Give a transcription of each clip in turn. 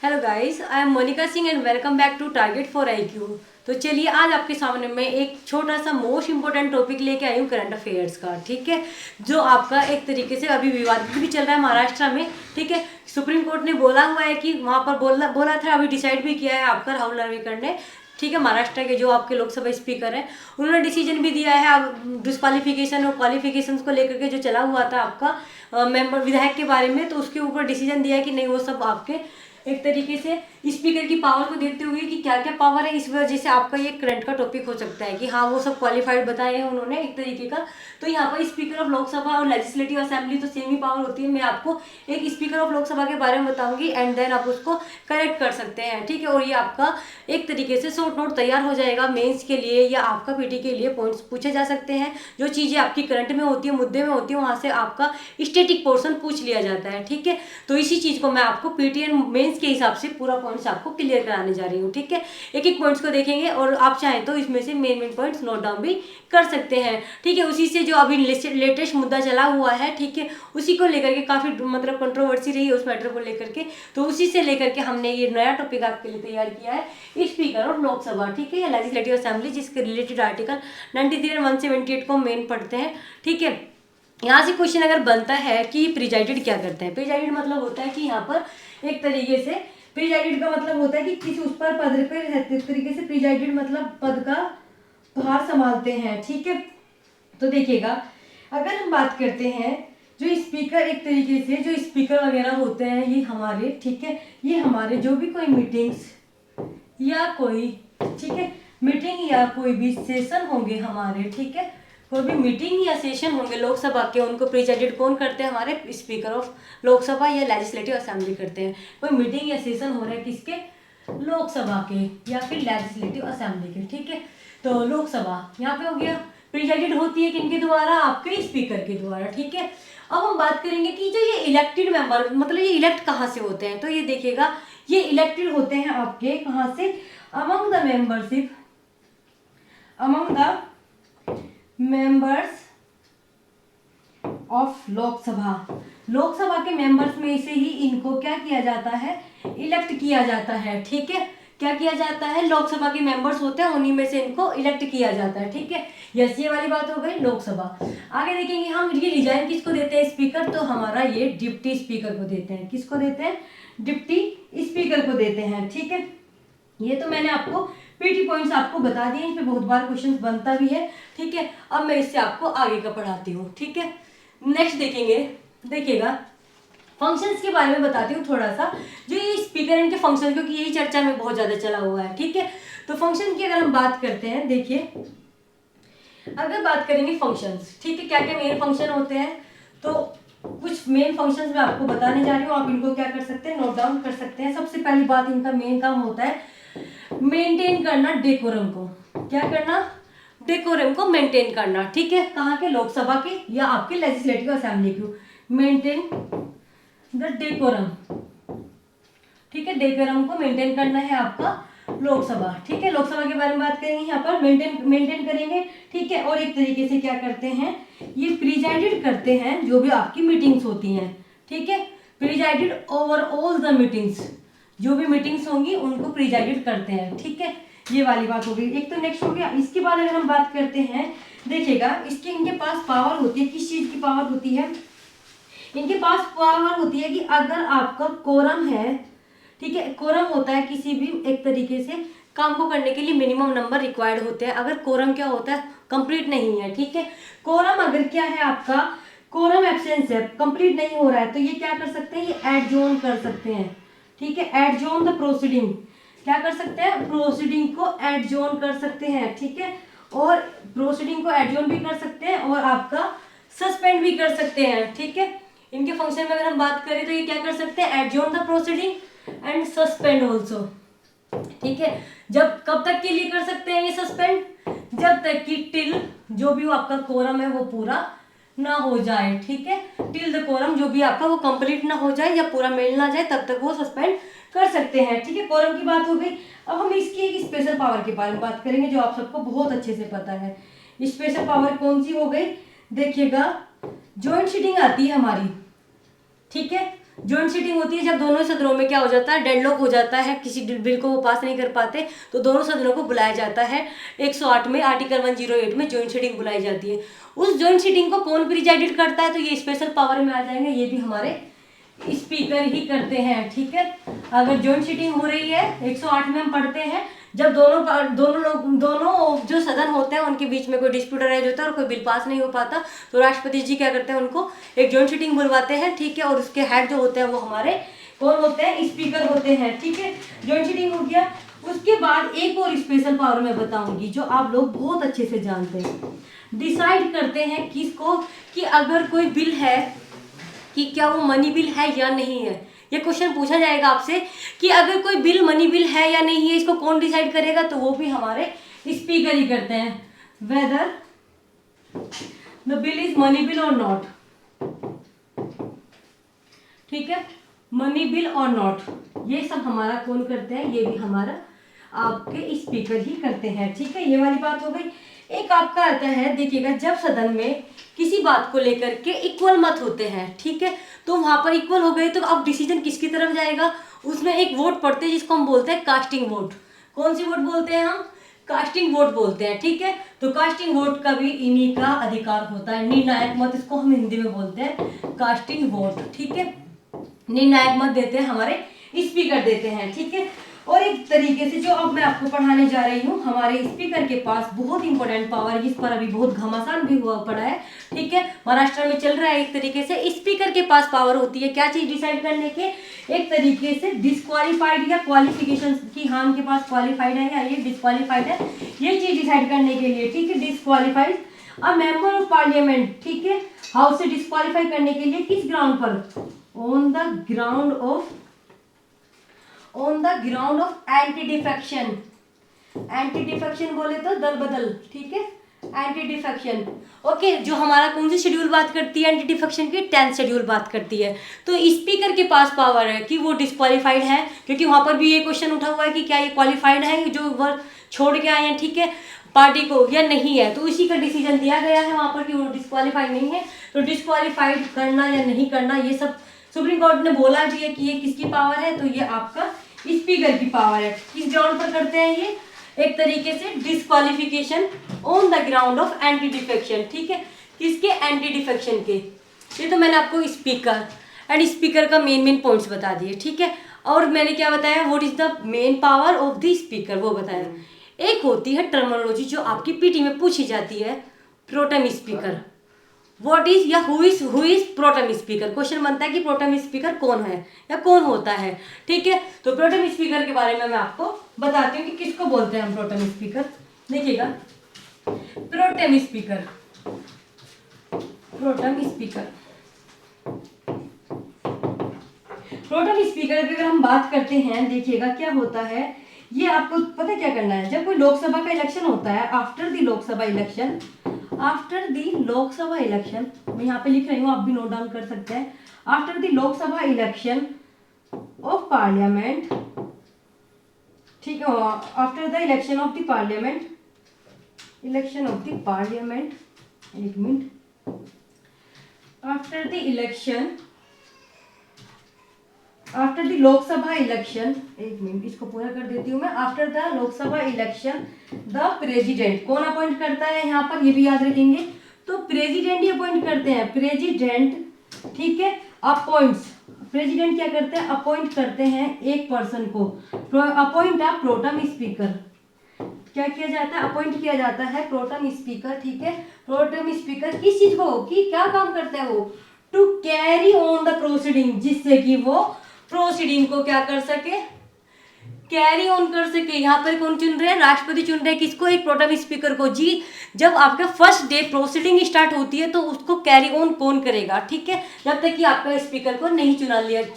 Hello guys, I am Monika Singh and welcome back to target for IQ. तो चलिए आज आपके सामने मैं एक छोटा सा मोस्ट इंपॉर्टेंट टॉपिक लेके आई हूँ करंट अफेयर्स का। ठीक है, जो आपका एक तरीके से अभी विवादित भी चल रहा है महाराष्ट्र में। ठीक है, सुप्रीम कोर्ट ने बोला हुआ है कि वहाँ पर बोला था, अभी डिसाइड भी किया है आपका राहुल नार्वेकर ने। ठीक है, महाराष्ट्र के जो आपके लोकसभा स्पीकर हैं उन्होंने डिसीजन भी दिया है। अब डिस्क्वालिफिकेशन और क्वालिफिकेशन को लेकर के जो चला हुआ था आपका मेंबर विधायक के बारे में, तो उसके ऊपर डिसीजन दिया है कि नहीं, वो सब आपके एक तरीके से स्पीकर की पावर को देखते हुए कि क्या क्या पावर है, इस वजह से आपका ये करंट का टॉपिक हो सकता है कि हाँ वो सब क्वालिफाइड बताए हैं उन्होंने एक तरीके का। तो यहाँ पर स्पीकर ऑफ लोकसभा और लेजिस्लेटिव असेंबली तो सेम ही पावर होती है। मैं आपको एक स्पीकर ऑफ लोकसभा के बारे में बताऊंगी एंड देन आप उसको करेक्ट कर सकते हैं। ठीक है, और ये आपका एक तरीके से शॉर्ट नोट तैयार हो जाएगा मेंस के लिए या आपका पीटी के लिए। पॉइंट्स पूछे जा सकते हैं, जो चीज़ें आपकी करंट में होती है, मुद्दे में होती है, वहाँ से आपका स्टेटिक पोर्शन पूछ लिया जाता है। ठीक है, तो इसी चीज़ को मैं आपको पीटी एंड मेंस के हिसाब से पूरा पॉइंट्स आपको क्लियर कराने जा रही हूँ। ठीक है, एक एक पॉइंट्स को देखेंगे और आप चाहें तो इसमें से मेन पॉइंट्स नोट डाउन भी कर सकते हैं। ठीक है, उसी से जो अभी लेटेस्ट मुद्दा चला हुआ है, ठीक है, उसी को लेकर के काफ़ी मतलब कंट्रोवर्सी रही है उस मैटर को लेकर के, तो उसी से लेकर के हमने ये नया टॉपिक आपके लिए तैयार किया है, स्पीकर ऑफ लोकसभा। ठीक है, या लेजिस्लेटिव असेंबली, जिसके रिलेटेड आर्टिकल 93 और 178 को मेन पढ़ते हैं। ठीक है, यहाँ से क्वेश्चन अगर बनता है कि प्रिजाइडेड क्या करते हैं। प्रिजाइडेड मतलब होता है कि यहाँ पर एक तरीके से प्रिजाइडेड का मतलब होता है कि किसी उस पर पद पे रहते, इस तरीके से प्रिजाइडेड मतलब पद का भार संभालते हैं। ठीक है, तो देखिएगा अगर हम बात करते हैं जो स्पीकर, एक तरीके से जो स्पीकर वगैरह होते हैं ये हमारे, ठीक है, ये हमारे जो भी कोई मीटिंग्स या कोई, ठीक है, मीटिंग या कोई भी सेशन होंगे हमारे, ठीक है, कोई भी मीटिंग या सेशन होंगे लोकसभा के, उनको प्रिजाइडेड कौन करते हैं? हमारे स्पीकर ऑफ लोकसभा या लेजिस्लेटिव असेंबली करते हैं। कोई मीटिंग या सेशन हो रहा है किसके? लोकसभा के या फिर लेजिस्लेटिव असेंबली के। ठीक है, तो लोकसभा यहाँ पे हो गया, प्रिजाइडेड होती है किनके द्वारा? आपके स्पीकर के द्वारा। ठीक है, अब हम बात करेंगे कि जो ये इलेक्टेड मेंबर, मतलब ये इलेक्ट कहाँ से होते हैं, तो ये देखिएगा ये इलेक्टेड होते हैं आपके कहाँ से? Among the membership, among the members of Lok Sabha. Lok Sabha के मेंबर्स में से ही इनको क्या किया जाता है? इलेक्ट किया जाता है। ठीक है, क्या किया जाता है? लोकसभा के मेंबर्स होते हैं उन्हीं में से इनको इलेक्ट किया जाता है। ठीक है, यस, ये वाली बात हो गई लोकसभा। आगे देखेंगे हम, ये रिजाइन किसको देते हैं स्पीकर? तो हमारा ये डिप्टी स्पीकर को देते हैं। किसको देते हैं? डिप्टी स्पीकर को देते हैं। ठीक है, ये तो मैंने आपको पीटी पॉइंट्स आपको बता दिए, इस पे बहुत बार क्वेश्चन बनता भी है। ठीक है, अब मैं इससे आपको आगे का पढ़ाती हूँ। ठीक है, नेक्स्ट देखेंगे, देखिएगा फंक्शंस के बारे में बताती हूँ थोड़ा सा, जो ये स्पीकर इनके फंक्शन, क्योंकि यही चर्चा में बहुत ज्यादा चला हुआ है। ठीक है, तो फंक्शन की अगर हम बात करते हैं, देखिए अगर बात करेंगे फंक्शंस, ठीक है, क्या क्या मेन फंक्शन होते हैं, तो कुछ मेन फंक्शंस मैं आपको बताने जा रही हूँ, आप इनको क्या कर सकते हैं? नोट डाउन कर सकते हैं। सबसे पहली बात, इनका मेन काम होता है मेंटेन करना डेकोरम को। क्या करना? डेकोरम को मेंटेन करना। ठीक है, कहाँ के? लोकसभा के या आपके लेजिस्लेटिव असेंबली को। मेंटेन द डेकोरम, ठीक है, डेकोरम को मेंटेन करना है आपका लोकसभा। ठीक है, लोकसभा के बारे में बात करेंगे, यहाँ पर मेंटेन करेंगे। ठीक है, और एक तरीके से क्या करते हैं? ये प्रिजाइडेड करते हैं जो भी आपकी मीटिंग्स होती हैं। ठीक है, presided over all the meetings, जो भी मीटिंग्स होंगी उनको प्रिजाइडेड करते हैं। ठीक है, ये वाली बात हो गई। एक तो नेक्स्ट हो गया। इसके बाद अगर हम बात करते हैं, देखिएगा इसके, इनके पास पावर होती है, किस चीज की पावर होती है? इनके पास पावर होती है कि अगर आपका कोरम है, ठीक है, कोरम होता है किसी भी एक तरीके से काम को करने के लिए मिनिमम नंबर रिक्वायर्ड होते हैं। अगर कोरम क्या होता है? कंप्लीट नहीं है। ठीक है, कोरम अगर क्या है आपका? कोरम एब्सेंस है, कंप्लीट नहीं हो रहा है, तो ये क्या कर सकते हैं? ये एडजॉर्न कर सकते हैं। ठीक है, एडजॉर्न द प्रोसीडिंग, क्या कर सकते हैं? प्रोसीडिंग को एडजॉर्न कर सकते हैं। ठीक है, और प्रोसीडिंग को एडजॉर्न भी कर सकते हैं और आपका सस्पेंड भी कर सकते हैं। ठीक है, इनके फंक्शन में अगर हम बात करें तो ये क्या कर सकते हैं? Adjourn the proceeding and suspend also. ठीक है, जब कब तक के लिए कर सकते हैं ये सस्पेंड? जब तक कि टिल जो भी आपका कोरम है वो पूरा ना हो जाए। ठीक है, टिल द कोरम जो भी आपका वो कंप्लीट ना हो जाए या पूरा मेल ना जाए, तब तक वो सस्पेंड कर सकते हैं। ठीक है, कोरम की बात हो गई। अब हम इसकी एक स्पेशल पावर के बारे में बात करेंगे जो आप सबको बहुत अच्छे से पता है। स्पेशल पावर कौन सी हो गई? देखिएगा, ज्वाइंट सीटिंग आती है हमारी। ठीक है, जॉइंट सीटिंग होती है जब दोनों सदनों में क्या हो जाता है, डेडलॉक हो जाता है, किसी बिल को वो पास नहीं कर पाते, तो दोनों सदनों को बुलाया जाता है। 108 में आर्टिकल 108 में जॉइंट सीटिंग बुलाई जाती है। उस जॉइंट सीटिंग को कौन प्रिजाइडेड करता है, तो ये स्पेशल पावर में आ जाएंगे, ये भी हमारे स्पीकर ही करते हैं। ठीक है, अगर जॉइंट सीटिंग हो रही है 108 में हम पढ़ते हैं, जब दोनों जो सदन होते हैं उनके बीच में कोई डिस्प्यूट अराइज होता है और कोई बिल पास नहीं हो पाता, तो राष्ट्रपति जी क्या करते हैं, उनको एक जॉइंट सीटिंग बुलवाते हैं। ठीक है, और उसके हेड जो होते हैं वो हमारे कौन होते हैं, स्पीकर होते हैं। ठीक है, जॉइंट सीटिंग हो गया। उसके बाद एक और स्पेशल पावर मैं बताऊंगी जो आप लोग बहुत अच्छे से जानते हैं। डिसाइड करते हैं किसको, कि अगर कोई बिल है कि क्या वो मनी बिल है या नहीं है। ये क्वेश्चन पूछा जाएगा आपसे कि अगर कोई बिल मनी बिल है या नहीं है, इसको कौन डिसाइड करेगा, तो वो भी हमारे स्पीकर ही करते हैं। Whether the bill is money bill और नॉट। ठीक है, मनी बिल और नॉट, ये सब हमारा कौन करते हैं, ये भी हमारा आपके स्पीकर ही करते हैं। ठीक है, ये वाली बात हो गई। एक आपका आता है, देखिएगा, जब सदन में किसी बात को लेकर के इक्वल मत होते हैं, ठीक है, तो वहां पर इक्वल हो गए तो अब डिसीजन किसकी तरफ जाएगा, उसमें एक वोट पड़ते हैं जिसको हम बोलते हैं कास्टिंग वोट। कौन सी वोट बोलते हैं हम, कास्टिंग वोट बोलते हैं। ठीक है, तो कास्टिंग वोट का भी इन्हीं का अधिकार होता है, निर्णायक मत इसको हम हिंदी में बोलते हैं, कास्टिंग वोट। ठीक है, निर्णायक मत देते हैं हमारे स्पीकर देते हैं। ठीक है, और एक तरीके से जो अब मैं आपको पढ़ाने जा रही हूँ, हमारे स्पीकर के पास बहुत इंपॉर्टेंट पावर, जिस पर अभी बहुत घमासान भी हुआ पड़ा है। ठीक है, महाराष्ट्र में चल रहा है। एक तरीके से स्पीकर के पास पावर होती है क्या चीज डिसाइड करने के, एक तरीके से डिस्क्वालीफाइड या क्वालिफिकेशन की, हाँ के पास क्वालिफाइड है या ये डिस्क्वालीफाइड है, ये चीज डिसाइड करने के लिए। ठीक है, disqualified a member of parliament. ठीक है, हाउस से डिस्क्वालीफाई करने के लिए किस ग्राउंड पर, on the ground of anti defection. Anti defection बोले तो दल बदल। ठीक है, एंटी डिफेक्शन। ओके, जो हमारा कौन सी शेड्यूल बात करती है एंटी डिफेक्शन की, 10th शेड्यूल बात करती है। तो स्पीकर के पास पावर है कि वो डिस्क्वालीफाइड है, क्योंकि वहां पर भी ये क्वेश्चन उठा हुआ है कि क्या ये क्वालिफाइड है जो वो छोड़ के आए हैं, ठीक है, पार्टी को, या नहीं है। तो इसी का डिसीजन दिया गया है वहां पर कि वो डिस्क्वालीफाइड नहीं है, तो डिस्क्वालीफाइड करना या नहीं करना ये सब सुप्रीम कोर्ट ने बोला भी है कि ये किसकी पावर है, तो ये आपका स्पीकर की पावर है। किस ग्राउंड पर करते हैं ये, एक तरीके से disqualification on the ground of anti defection. ठीक है, किसके, एंटी डिफेक्शन के। ये तो मैंने आपको स्पीकर एंड स्पीकर का मेन पॉइंट्स बता दिए। ठीक है, और मैंने क्या बताया, what is the main power of the speaker, वो बताया। एक होती है टर्मिनोलॉजी जो आपकी पीटी में पूछी जाती है, प्रोटेम स्पीकर। व्हाट इज या who is pro tem speaker, question बनता है कि प्रोटेम स्पीकर कौन है या कौन होता है। ठीक है, तो प्रोटेम स्पीकर के बारे में मैं आपको बताती हूँ कि किसको बोलते हैं हम प्रोटेम स्पीकर। देखिएगा, pro tem speaker, pro tem speaker, pro tem speaker की अगर हम बात करते हैं, देखिएगा क्या होता है, ये आपको पता क्या करना है, जब कोई लोकसभा का इलेक्शन होता है, after the Lok Sabha election, after the Lok Sabha election, मैं यहाँ पे लिख रही हूँ, आप भी नोट डाउन कर सकते हैं, after the Lok Sabha election of parliament. ठीक है, after the election of the parliament, election of the parliament, एक minute, after the election, after the Lok Sabha election, एक मिनट इसको पूरा कर देती हूँ मैं, after the Lok Sabha election the president, कौन अपॉइंट करता है यहाँ पर, ये भी याद रखेंगे, तो प्रेसिडेंट ही अपॉइंट करते हैं, प्रेसिडेंट। ठीक है, अपॉइंट्स, प्रेसिडेंट क्या करते हैं, अपॉइंट करते हैं एक पर्सन को, अपॉइंट अ प्रोटेम स्पीकर। क्या किया जाता है, अपॉइंट किया जाता है प्रोटेम स्पीकर। ठीक है, प्रोटेम स्पीकर किस चीज को, कि क्या काम करता है वो, to carry on the proceeding, जिससे कि वो प्रोसीडिंग को क्या कर सके, कैरी ऑन कर सके। यहाँ पर कौन चुन रहे हैं, राष्ट्रपति चुन रहे हैं किसको, एक प्रोटेम स्पीकर को। जी, जब आपका फर्स्ट डे प्रोसीडिंग स्टार्ट होती है तो उसको कैरी ऑन कौन करेगा, ठीक है, जब तक कि आपका स्पीकर को नहीं चुन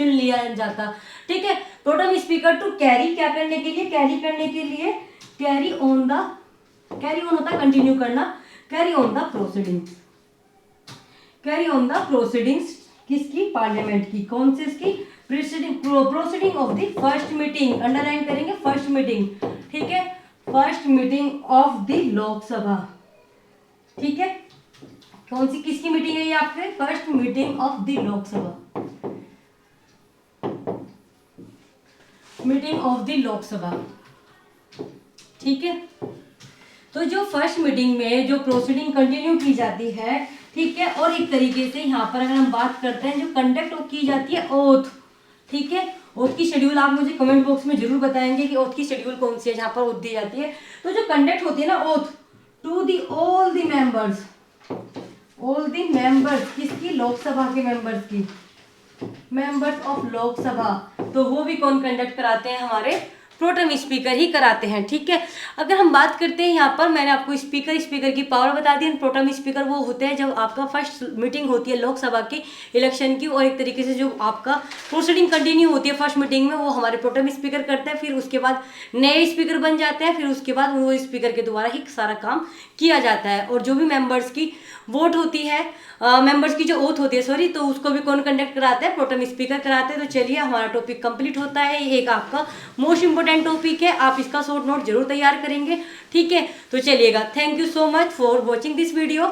लिया जाता। ठीक है, प्रोटेम स्पीकर टू कैरी, क्या करने के लिए, कैरी करने के लिए, carry on the, carry on होता है कंटिन्यू करना, carry on the proceedings, carry on the proceedings किसकी, पार्लियामेंट की, कौन से इसकी, proceeding of the first meeting, underline करेंगे फर्स्ट मीटिंग। ठीक है, first meeting of the Lok Sabha. ठीक है, कौन सी किसकी मीटिंग है ये आपके, first meeting of the Lok Sabha. Meeting of the Lok Sabha. ठीक है, तो जो फर्स्ट मीटिंग में जो प्रोसीडिंग कंटिन्यू की जाती है, ठीक है, और एक तरीके से यहाँ पर अगर हम बात करते हैं जो कंडक्ट की जाती है ओथ, ठीक है, ओथ की शेड्यूल आप मुझे कमेंट बॉक्स में जरूर बताएंगे कि ओथ की शेड्यूल कौन सी है जहाँ पर ओथ दी जाती है। तो जो कंडक्ट होती है ना oath to the all the members किसकी, लोकसभा के मेंबर्स की, मेंबर्स ऑफ लोकसभा, तो वो भी कौन कंडक्ट कराते हैं, हमारे प्रोटेम स्पीकर ही कराते हैं। ठीक है, अगर हम बात करते हैं यहाँ पर मैंने आपको स्पीकर की पावर बता दी। प्रोटेम स्पीकर वो होते हैं जब आपका फर्स्ट मीटिंग होती है लोकसभा की इलेक्शन की, और एक तरीके से जो आपका प्रोसीडिंग कंटिन्यू होती है फर्स्ट मीटिंग में वो हमारे प्रोटेम स्पीकर करते हैं, फिर उसके बाद नए स्पीकर बन जाते हैं, फिर उसके बाद वो स्पीकर के द्वारा ही सारा काम किया जाता है। और जो भी मेंबर्स की वोट होती है, मेंबर्स की जो ओथ होती है सॉरी, तो उसको भी कौन कंडक्ट कराते हैं, प्रोटेम स्पीकर कराते हैं। तो चलिए हमारा टॉपिक कंप्लीट होता है, ये एक आपका मोस्ट इंपोर्टेंट टॉपिक है, आप इसका शॉर्ट नोट जरूर तैयार करेंगे। ठीक है, तो चलिएगा, thank you so much for watching this video.